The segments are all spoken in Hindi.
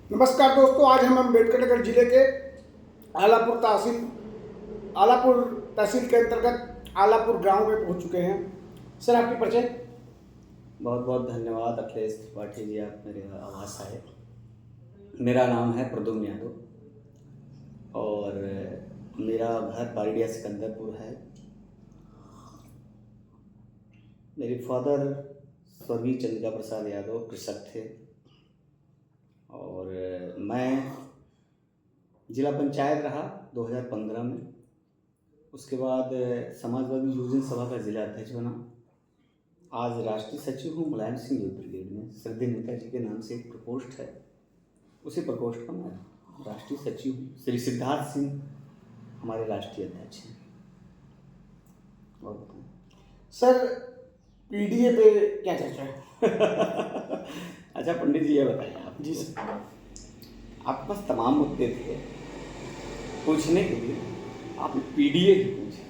नमस्कार दोस्तों, आज हम अम्बेडकर नगर जिले के आलापुर तहसील के अंतर्गत आलापुर गांव में पहुंच चुके हैं। सर, आपकी परिचय। बहुत बहुत धन्यवाद अखिलेश त्रिपाठी जी, आप मेरे आवास आए। मेरा नाम है प्रद्युम्न यादव और मेरा घर बारीडिया सिकंदरपुर है। मेरे फादर स्वर्गीय चंद्रिका प्रसाद यादव कृषक थे और मैं जिला पंचायत रहा 2015 में। उसके बाद समाजवादी युवजन सभा का जिला अध्यक्ष बना। आज राष्ट्रीय सचिव हूँ मुलायम सिंह यूथ ब्रिगेड में। श्रद्धेय नेता जी के नाम से एक प्रकोष्ठ है, उसी प्रकोष्ठ का मैं राष्ट्रीय सचिव हूँ। श्री सिद्धार्थ सिंह हमारे राष्ट्रीय अध्यक्ष हैं। और बताएं सर, पीडीए पे क्या चर्चा है? अच्छा पंडित जी, ये बताइए आप। जी सर। आपके पास तमाम मुद्दे थे पूछने के लिए, आप पीडीए ही पूछे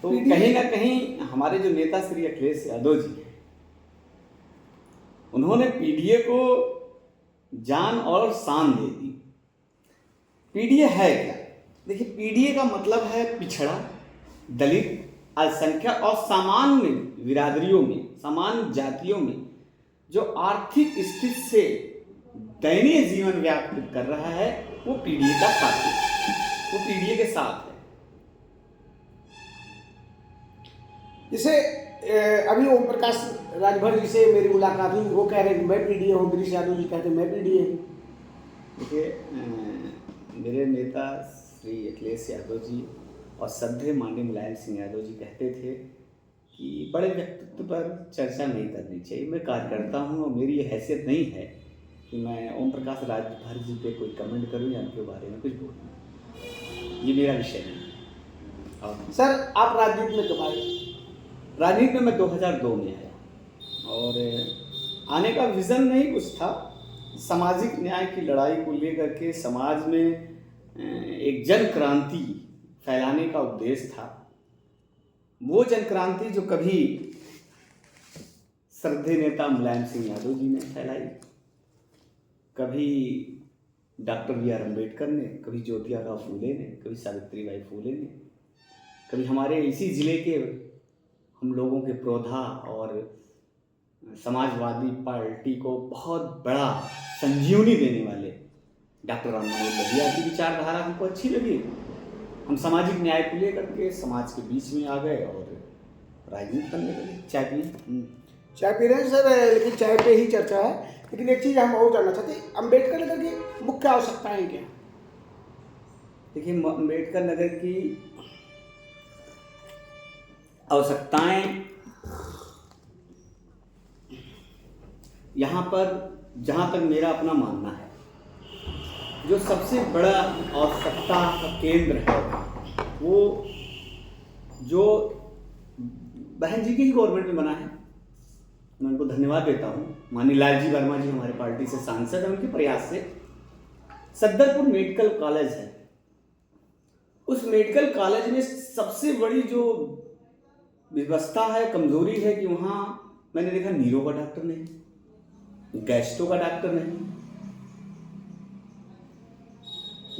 तो कहीं ना कहीं हमारे जो नेता श्री अखिलेश यादव जी हैं, उन्होंने पीडीए को जान और शान दे दी। पीडीए है क्या? देखिए, पीडीए का मतलब है पिछड़ा, दलित, अल्पसंख्यक और सामान्य बिरादरियों में, सामान्य जातियों में जो आर्थिक स्थिति से दयनीय जीवन व्यतीत कर रहा है, वो पीडीए का साथी, वो पीडीए के साथ है। जैसे अभी ओम प्रकाश राजभर जी से मेरी मुलाकात हुई, वो कह रहे हैं मैं पीडीए हूँ, गिरीश यादव जी कहते हैं मैं पीडीए हूँ। देखिए, मेरे नेता श्री अखिलेश यादव जी और श्रद्धेय माननीय मुलायम सिंह यादव जी कहते थे कि बड़े व्यक्तित्व पर चर्चा नहीं करनी चाहिए। मैं कार्यकर्ता हूँ और मेरी ये हैसियत नहीं है कि मैं ओम प्रकाश राजभर जी पे कोई कमेंट करूँ या उनके बारे में कुछ बोलूँ। ये मेरा विषय नहीं। और सर, आप राजनीति में कब आए? राजनीति में मैं 2002 में आया और आने का विज़न नहीं कुछ था। सामाजिक न्याय की लड़ाई को लेकर के समाज में एक जन क्रांति फैलाने का उद्देश्य था। वो जन क्रांति जो कभी श्रद्धेय नेता मुलायम सिंह यादव जी ने फैलाई, कभी डॉक्टर B.R. अम्बेडकर ने, कभी ज्योतिराव फूले ने, कभी सावित्रीबाई फूले ने, कभी हमारे इसी ज़िले के हम लोगों के प्रोधा और समाजवादी पार्टी को बहुत बड़ा संजीवनी देने वाले डॉक्टर राम मनोहर लोहिया की विचारधारा हमको अच्छी लगी। हम सामाजिक न्याय को लेकर के समाज के बीच में आ गए और राजनीति करने लगे। चाय पी रहे हैं सर, लेकिन चाय पे ही चर्चा है। लेकिन एक चीज़ हम और जानना चाहते हैं, अम्बेडकर नगर की मुख्य आवश्यकताएं क्या? देखिए, अम्बेडकर नगर की आवश्यकताएं यहाँ पर, जहाँ तक मेरा अपना मानना है, जो सबसे बड़ा आवश्यकता का केंद्र है वो जो बहन जी की ही गवर्नमेंट में बना है। मैं उनको धन्यवाद देता हूँ। माननीय लालजी वर्मा जी हमारे पार्टी से सांसद हैं, उनके प्रयास से सद्दरपुर मेडिकल कॉलेज है। उस मेडिकल कॉलेज में सबसे बड़ी जो व्यवस्था है, कमजोरी है कि वहाँ मैंने देखा नीरो का डॉक्टर नहीं, गैस्ट्रो का डॉक्टर नहीं,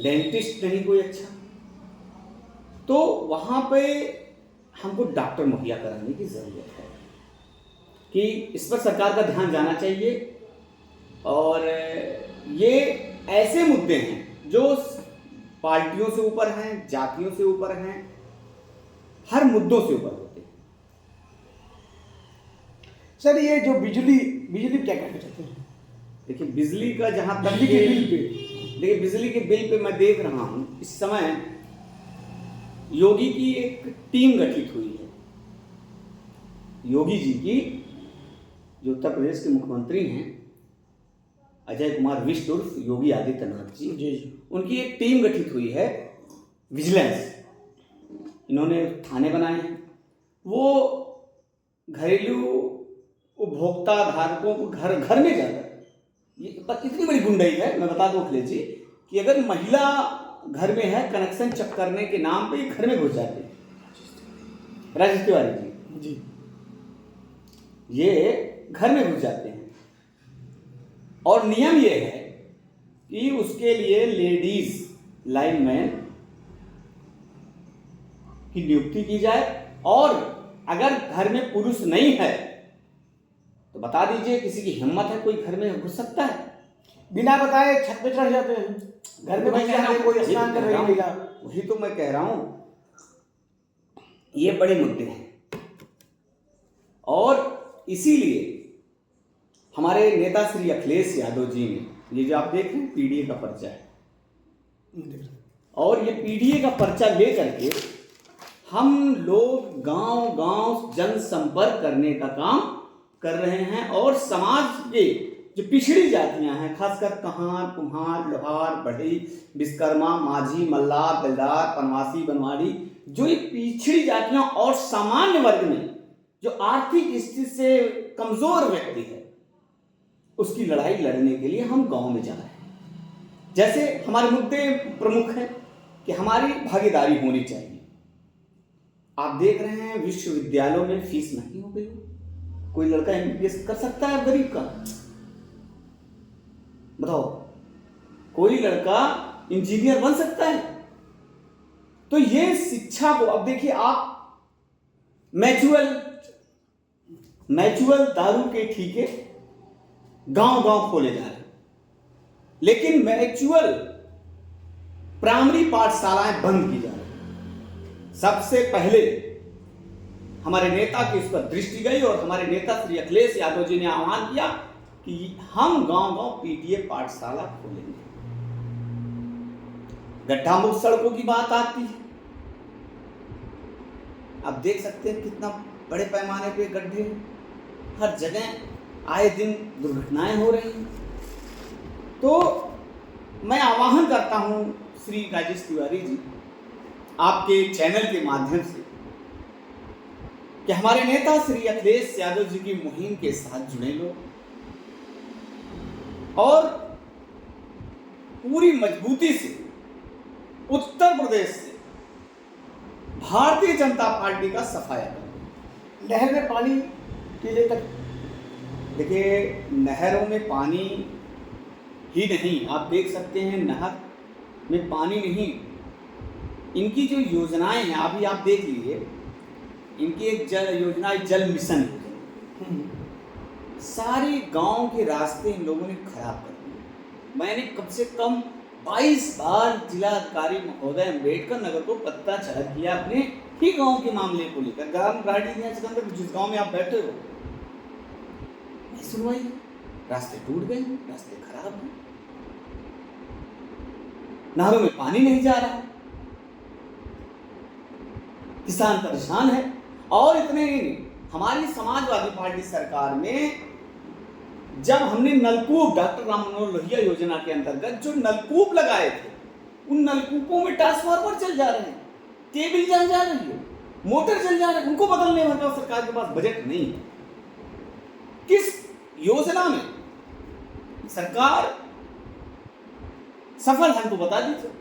डेंटिस्ट नहीं कोई अच्छा। तो वहाँ पे हमको डॉक्टर मुहैया कराने की ज़रूरत है कि इस पर सरकार का ध्यान जाना चाहिए। और ये ऐसे मुद्दे हैं जो पार्टियों से ऊपर हैं, जातियों से ऊपर हैं, हर मुद्दों से ऊपर होते हैं। सर, ये जो बिजली क्या कहना चाहते हैं? देखिए, बिजली का जहाँ तक बिजली के बिल पे, देखिए बिजली के बिल पे मैं देख रहा हूँ इस समय योगी की एक टीम गठित हुई है। योगी जी की, जो उत्तर प्रदेश के मुख्यमंत्री हैं, अजय कुमार विष्ट उर्फ योगी आदित्यनाथ जी, उनकी एक टीम गठित हुई है विजिलेंस। इन्होंने थाने बनाए हैं। वो घरेलू उपभोक्ता धारकों को घर घर में जाकर, ये इतनी बड़ी गुंडाई है, मैं बता दूं अखिलेश जी, कि अगर महिला घर में है, कनेक्शन चेक करने के नाम पे ये घर में घुस जाते हैं। राजेश तिवारी जी, ये घर में घुस जाते हैं। और नियम ये है कि उसके लिए लेडीज लाइनमैन की नियुक्ति की जाए, और अगर घर में पुरुष नहीं है तो बता दीजिए, किसी की हिम्मत है कोई घर में घुस सकता है? बिना बताए छत पे चढ़ जाते हैं, घर में घुस जाते हैं, कोई स्नान कर रही महिला। वही तो मैं कह रहा हूं, ये बड़े मुद्दे हैं। और इसीलिए हमारे नेता श्री अखिलेश यादव जी ने, ये जो आप देख रहे हैं पीडीए का पर्चा है, और ये पीडीए का पर्चा लेकर के हम लोग गांव गांव जनसंपर्क करने का काम कर रहे हैं, और समाज के जो पिछड़ी जातियां हैं, खासकर कहार, कुम्हार, लोहार, बढ़ई, विश्वकर्मा, माझी, मल्लार, दिलदार, पनवासी, बनवाड़ी, जो ये पिछड़ी जातियां और सामान्य वर्ग में जो आर्थिक स्थिति से कमजोर व्यक्ति है, उसकी लड़ाई लड़ने के लिए हम गांव में जा रहे हैं। जैसे हमारे मुद्दे प्रमुख हैं कि हमारी भागीदारी होनी चाहिए। आप देख रहे हैं विश्वविद्यालयों में फीस महंगी हो गई है। कोई लड़का एमबीबीएस कर सकता है गरीब का? बताओ, कोई लड़का इंजीनियर बन सकता है? तो ये शिक्षा को, अब देखिए आप मैचुअल दारू के ठीके गांव गांव खोले जा रहे हैं, लेकिन मैचुअल प्राइमरी पाठशालाएं बंद की जा रही हैं। सबसे पहले हमारे नेता की उस पर दृष्टि गई, और हमारे नेता श्री अखिलेश यादव जी ने आह्वान किया कि हम गांव गांव पीटीए पाठशाला खोलेंगे। गड्ढा मुक्त सड़कों की बात आती है, आप देख सकते हैं कितना बड़े पैमाने पे गड्ढे, हर जगह आए दिन दुर्घटनाएं हो रही हैं। तो मैं आह्वान करता हूं श्री राजेश तिवारी जी, आपके चैनल के माध्यम से, कि हमारे नेता श्री अखिलेश यादव जी की मुहिम के साथ जुड़े लोग, और पूरी मजबूती से उत्तर प्रदेश से भारतीय जनता पार्टी का सफाया करें। नहर में पानी के लिए तक, देखिए नहरों में पानी ही नहीं, आप देख सकते हैं नहर में पानी नहीं, इनकी जो योजनाएं हैं अभी आप देख लीजिए, इनकी एक जल योजना, जल मिशन योजना, सारे गांव के रास्ते इन लोगों ने खराब कर दिए। मैंने कम से कम 22 बार जिला अधिकारी महोदय अम्बेडकर नगर को पत्राचार किया अपने ही गांव के मामले को लेकर। ग्राम गाड़ी सिकंदर, जिस गांव में आप बैठे हो, नहीं सुनवाई, रास्ते टूट गए, रास्ते खराब हैं, नहरों में पानी नहीं जा रहा, किसान परेशान है। और इतने नहीं, हमारी समाजवादी पार्टी सरकार में जब हमने नलकूप, डॉक्टर राम मनोहर लोहिया योजना के अंतर्गत जो नलकूप लगाए थे, उन नलकूपों में ट्रांसफार्मर चल जा रहे हैं, केबल जल जा रही है, मोटर चल जा रहे हैं, उनको बदलने वाला सरकार के पास बजट नहीं है। किस योजना में सरकार सफल है, हमको बता दीजिए।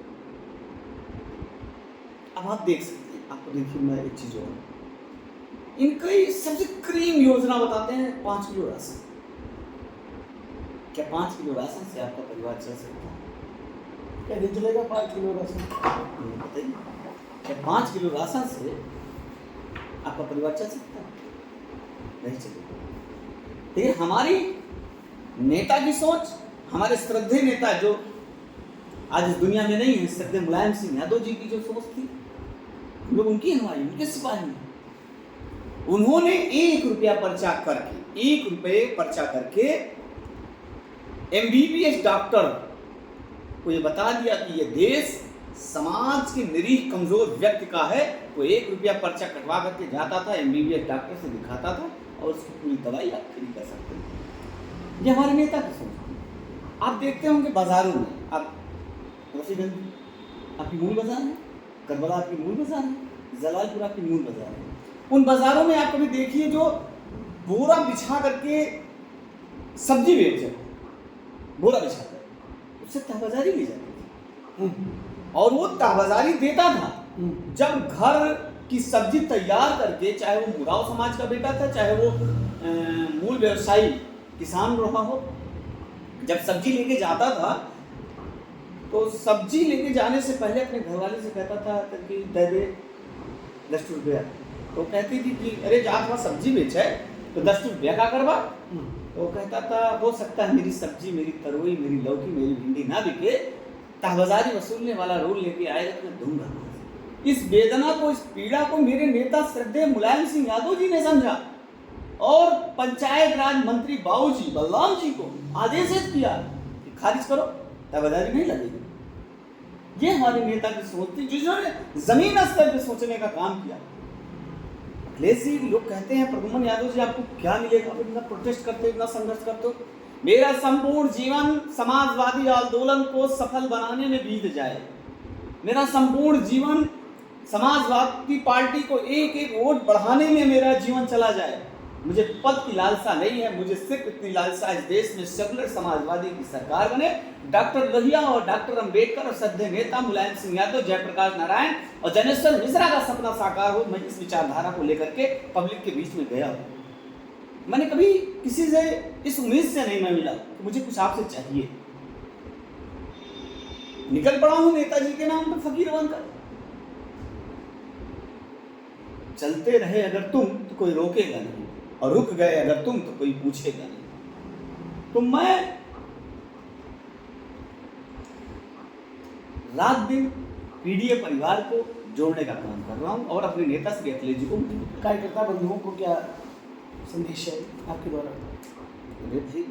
अब आप देख सकते हैं, आपको देखिए मैं एक चीज और, इनकी सबसे क्रीम योजना बताते हैं 5 किलो राशन। क्या 5 किलो राशन से आपका परिवार चल सकता है? क्या नहीं चलेगा 5 किलो राशन? बताइए, क्या 5 किलो राशन से आपका परिवार चल सकता है? नहीं चलेगा। लेकिन हमारी नेता की सोच, हमारे श्रद्धेय नेता जो आज इस दुनिया में नहीं है, श्रद्धेय मुलायम सिंह यादव जी की जो सोच थी, हम लोग उनकी हमारी, उनके सिपाही हैं। उन्होंने 1 रुपया पर्चा करके, 1 रुपये पर्चा करके एमबीबीएस डॉक्टर को ये बता दिया कि ये देश समाज के निरीह कमजोर व्यक्ति का है। वो 1 रुपया पर्चा कटवा करके जाता था, एमबीबीएस डॉक्टर से दिखाता था, और उसकी पूरी दवाई आप फ्री कर सकते हैं। ये हमारे नेता की सोच। आप देखते होंगे बाजारों में, आप रफीगंज आपकी मूल बाजार है, करबला आपकी मूल बाजार है, जलालपुर आपकी मूल बाजार है। उन बाजारों में आप कभी देखिए जो बोरा बिछा करके सब्जी बेचे, बोरा बिछा कर, उससे तहबाजारी ली जाती थी, और वो तहबाजारी देता था जब घर की सब्जी तैयार करके, चाहे वो मुराव समाज का बेटा था, चाहे वो मूल व्यवसायी किसान रहा हो, जब सब्जी लेके जाता था तो सब्जी लेके जाने से पहले अपने घरवाले से कहता था कि दे दे 10 रुपया। तो कहती थी कि अरे जा थोड़ा सब्जी बेच है तो 10 रुपया का करवा। तो कहता था हो सकता है मेरी सब्जी, मेरी तरोई, मेरी लौकी, मेरी भिंडी ना बिके, तहबाजारी वसूलने वाला रोल लेके आएगा तो मैं दूंगा। इस वेदना को, इस पीड़ा को मेरे नेता श्रद्धेय मुलायम सिंह यादव जी ने समझा और पंचायत राज मंत्री बाबूजी बलराम जी को आदेशित किया कि खारिज करो, तहबाजारी नहीं लगेगी। ये हमारे नेता की सोच थी जिन्होंने जमीन स्तर पर सोचने का काम किया। अखिलेश जी, लोग कहते हैं प्रद्युम्न यादव जी आपको क्या मिलेगा, आप इतना प्रोटेस्ट करते हो, इतना संघर्ष करते हो। मेरा संपूर्ण जीवन समाजवादी आंदोलन को सफल बनाने में बीत जाए, मेरा संपूर्ण जीवन समाजवादी पार्टी को एक एक वोट बढ़ाने में मेरा जीवन चला जाए। मुझे पद की लालसा नहीं है, मुझे सिर्फ इतनी लालसा इस देश में सेकुलर समाजवादी की सरकार बने, डॉक्टर लोहिया और डॉक्टर अंबेडकर और श्रद्धेय नेता मुलायम सिंह यादव, जयप्रकाश नारायण और जनेश्वर मिश्रा का सपना साकार हो। मैं इस विचारधारा को लेकर के पब्लिक के बीच में गया हूँ। मैंने कभी किसी से इस उम्मीद से नहीं मैं मिला कि मुझे कुछ आपसे चाहिए। निकल पड़ा हूं नेताजी के नाम पर फकीर बनकर। चलते रहे अगर तुम तो कोई रोकेगा नहीं, और रुक गए अगर तुम तो कोई पूछेगा नहीं। तो मैं रात दिन पीडीए परिवार को जोड़ने का काम कर रहा हूं और अपने नेता श्री अखिलेश जी को। कार्यकर्ता बंधुओं को क्या संदेश है आपके द्वारा? अरे भाई,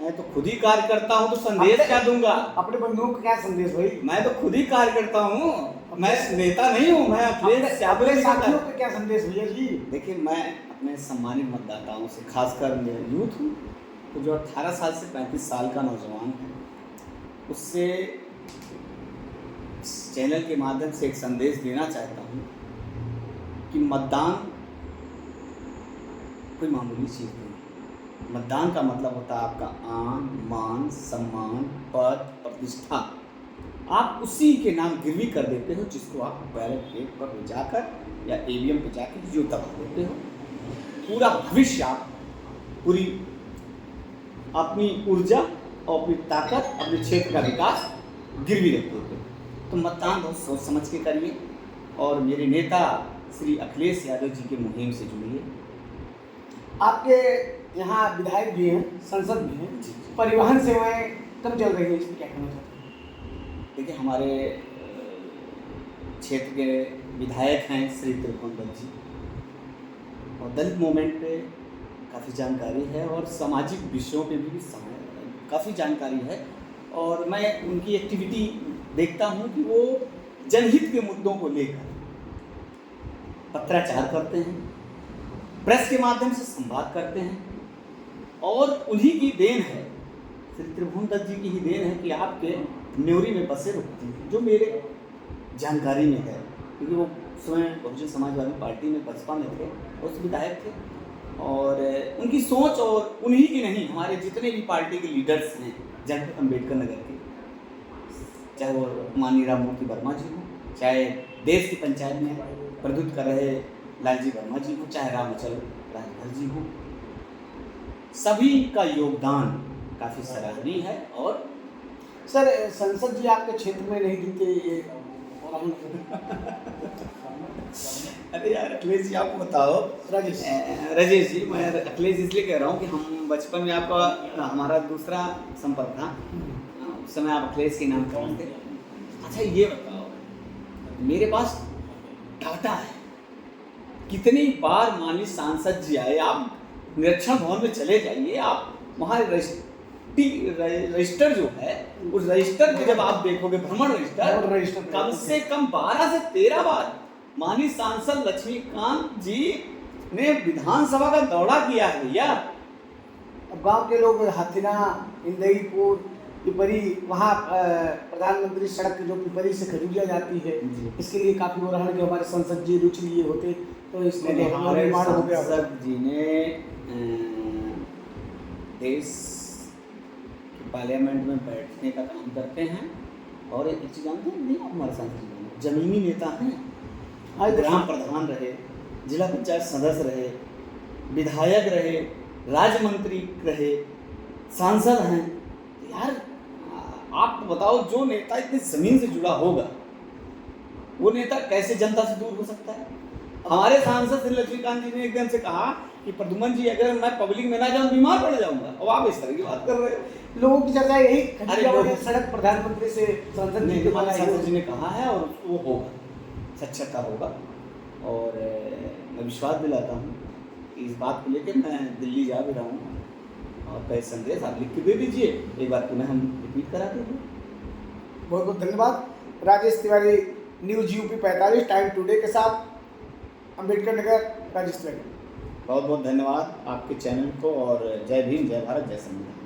मैं तो खुद ही कार्य करता हूं तो संदेश क्या दूंगा? अपने बंधुओं को क्या संदेश भाई? मैं तो खुद ही कार्य करता हूं, मैं नेता नहीं हूं। मैं अपने साथियों को क्या संदेश भैया जी? देखिए, मैं अपने सम्मानित मतदाताओं से, खासकर मैं यूथ हूँ तो जो 18 साल से 35 साल का नौजवान है, उससे इस चैनल के माध्यम से एक संदेश देना चाहता हूँ कि मतदान कोई मामूली चीज़ नहीं। मतदान का मतलब होता है आपका आन, मान, सम्मान, पद, प्रतिष्ठा। आप उसी के नाम गिरवी कर देते हो जिसको आप बैलेट पेपर पर जाकर या ईवीएम पे जाकर जो दबा देते हो। पूरा भविष्य आप, पूरी अपनी ऊर्जा और अपनी ताकत, अपने क्षेत्र का विकास गिरवी रख देते हो। तो मतदान बहुत सोच समझ के करिए और मेरे नेता श्री अखिलेश यादव जी के मुहिम से जुड़िए। आपके यहाँ विधायक भी हैं, संसद भी हैं, परिवहन सेवाएं कम चल रही है, इसमें क्या कहना चाहते हैं? देखिए, हमारे क्षेत्र के विधायक हैं श्री त्रिभुवन दत्त जी, और दलित मूवमेंट पे काफ़ी जानकारी है और सामाजिक विषयों पे भी काफ़ी जानकारी है। और मैं उनकी एक्टिविटी देखता हूँ कि वो जनहित के मुद्दों को लेकर पत्राचार करते हैं, प्रेस के माध्यम से संवाद करते हैं, और उन्हीं की देन है, श्री त्रिभुवन दत्त जी की ही देन है कि आपके न्योरी में बसे रुकती हैं, जो मेरे जानकारी में है, क्योंकि वो स्वयं बहुजन समाजवादी पार्टी में बसपा में थे, उस विधायक थे। और उनकी सोच, और उन्हीं की नहीं, हमारे जितने भी पार्टी के लीडर्स हैं जनपद अम्बेडकर नगर के, चाहे वो माननीय राम मूर्ति वर्मा जी हो, चाहे देश की पंचायत में प्रदुत कर रहे लालजी वर्मा जी हो, चाहे रामचल राजभर जी हो, सभी का योगदान काफ़ी सराहनीय है। और सर, संसद जी आपके क्षेत्र में नहीं दिखते, ये अरे यार अखिलेश जी, आपको बताओ, राजेश जी, मैं अखिलेश इसलिए कह रहा हूँ कि हम बचपन में आपका हमारा दूसरा संपर्क था, उस समय आप अखिलेश के नाम कहते थे। अच्छा ये बताओ, मेरे पास डाटा है, कितनी बार माननीय सांसद जी आए, आप निरीक्षण भवन में चले जाइए, आप वहाँ रजिस्टर जो है, उस रजिस्टर में जब आप देखोगे, भ्रमण रजिस्टर, कम से कम 12 से 13 बार माननीय सांसद लक्ष्मीकांत जी ने विधानसभा का दौरा किया है भैया। अब गांव के लोग हथिना, इंदईपुर, पिपरी, वहाँ प्रधानमंत्री सड़क जो पिपरी से खरीदिया जाती है, इसके लिए काफ़ी वो रहा कि हमारे संसद जी रुचि लिए होते, तो इसमें हमारे सांसद जी ने देश पार्लियामेंट में बैठने का काम करते हैं। और एक चीज़ जानते हैं, नहीं हमारे सांसद जी जमीनी नेता हैं, ग्राम प्रधान रहे, जिला पंचायत सदस्य रहे, विधायक रहे, राज्य मंत्री रहे, सांसद हैं। यार आप बताओ, जो नेता इतनी जमीन से जुड़ा होगा वो नेता कैसे जनता से दूर हो सकता है? हमारे सांसद श्री लक्ष्मीकांत जी ने एकदम से कहा कि प्रद्युमन जी, अगर मैं पब्लिक में ना जाऊं बीमार पड़ जाऊंगा, और आप इस तरह की बात कर रहे हो। लोगों की चर्चा यही, खजुरिया वाली लोग- सड़क प्रधानमंत्री से सांसद जी के हमारे द्वारा सांसद जी ने कहा है और वो होगा, सच्चा होगा। और मैं विश्वास दिलाता हूँ कि इस बात को लेकर मैं दिल्ली जा भी रहा हूँ, और कई संदेश आप लिख के दे दीजिए, एक बार पुनः हम रिपीट करा देंगे। बहुत बहुत धन्यवाद। Rajesh Tiwari, news UP 45 time today के साथ, अम्बेडकर नगर, राजेश तिवारी। बहुत बहुत धन्यवाद आपके चैनल को, और जय भीम, जय भारत, जय संविधान।